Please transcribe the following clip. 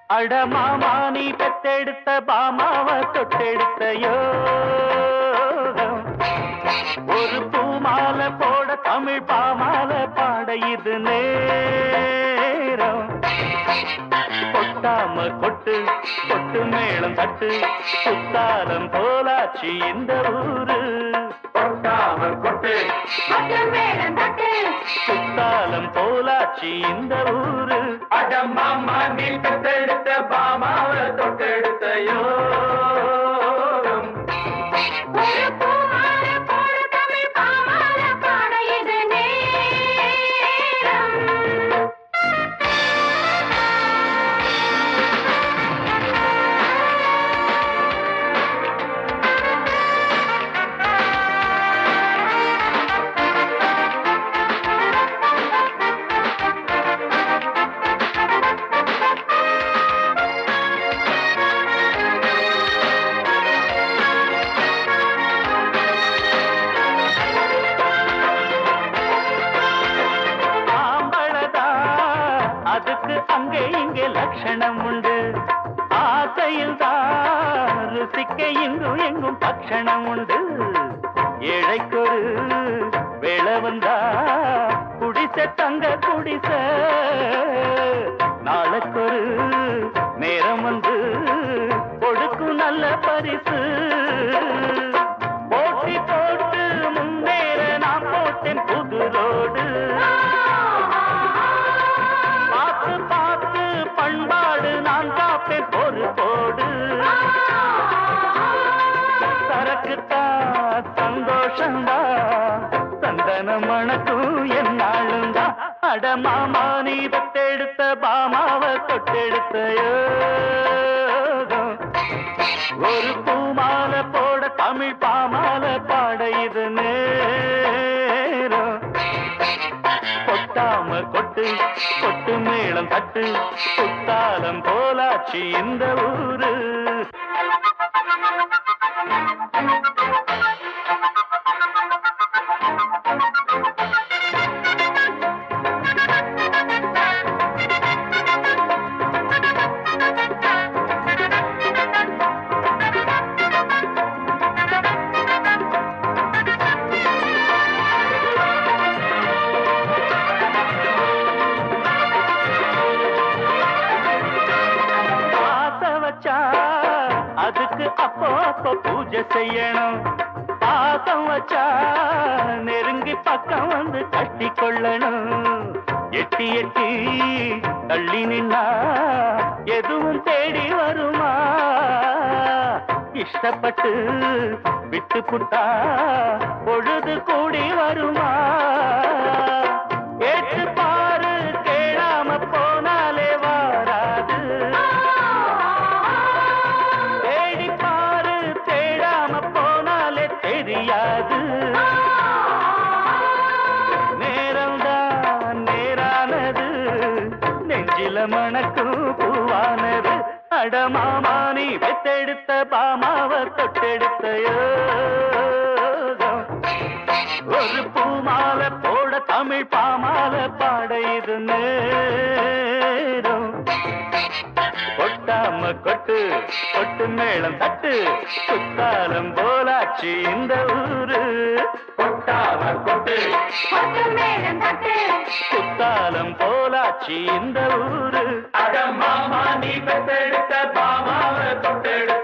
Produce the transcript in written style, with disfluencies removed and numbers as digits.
அட மாமா நீ பெத்தெடுத்த பாமாவ தொட்டெடுத்த யோகம். ஒரு பூமாலை போட தமிழ் பாமாலை பாட இது நேரம். கொட்டாம கொட்டு கொட்டு மேளம் தட்டு குத்தாலம் போலாச்சு இந்த ஊரு. கொட்டாம கொட்டு கொட்டு மேளம் தட்டு குத்தாலம் போலாச்சு இந்த ஊரு. அட மாமா நீ பெத்தெடுத்த பாமாவ தொட்டெடுத்த யோகம். ஒரு பூமாலை போட தமிழ் பாமாலை பாட இது நேரம். அதுக்கு அங்கே இங்கே லட்சணம் உண்டு. ஆசையில் தான் ருசிக்க இங்கும் எங்கும் பட்சணம் உண்டு. ஏழைக்கொரு வேளை வந்தா குடிச தங்க குடிச. நாளைக்கொரு நேரம் வந்து கொடுக்கும் நல்ல பரிசு. போட்டி போட்டு முன்னேற நான் போட்டேன் புது ரோடு. பார்த்து பண்பாடு நான் காப்பேன் பொறுப்போடு. சரக்குத்தான் சந்தோஷந்தா சந்தன மணக்கும் என்னாளுந்தா. அட மாமா நீ பெத்தெடுத்த பாமாவ தொட்டெடுத்த யோகம். ஒரு பூமாலை போட தமிழ் பாமாலை பாட இது நேரம். கொட்டாம கொட்டு கொட்டு மேளம் தட்டு குத்தாலம் போலாச்சு இந்த ஊரு. அதுக்கு அப்போ அப்போ பூஜை செய்யணும். பாசம் வச்சா நெருங்கி பக்கம் வந்து கட்டி கொள்ளணும். எட்டி எட்டி தள்ளி நின்னா எதுவும் தேடி வருமா? இஷ்டப்பட்டு விட்டு புட்டா பொழுது கூடி வருமா? ஏற்று பாரு கேளாம போனாலே வாராது. தேடி பாரு தேடாம போனாலே தெரியாது. நேரம்தான் நேரானது நெஞ்சில மணக்கும் பூவானது. அட மாமா நீ பெத்தெடுத்த பாமாவ தொட்டெடுத்த யோகம். ஒரு பூமாலை போட தமிழ் பாமாலை பாட இது நேரம். கொட்டாம கொட்டு கொட்டு மேளம் தட்டு குத்தாலம் போலாச்சு இந்த ஊரு. கொட்டாம கொட்டு கொட்டு மேளம் தட்டு குத்தாலம் போலாச்சு இந்த ஊரு. அட மாமா நீ பெத்தெடுத்த பாமாவ தொட்டெடுத்த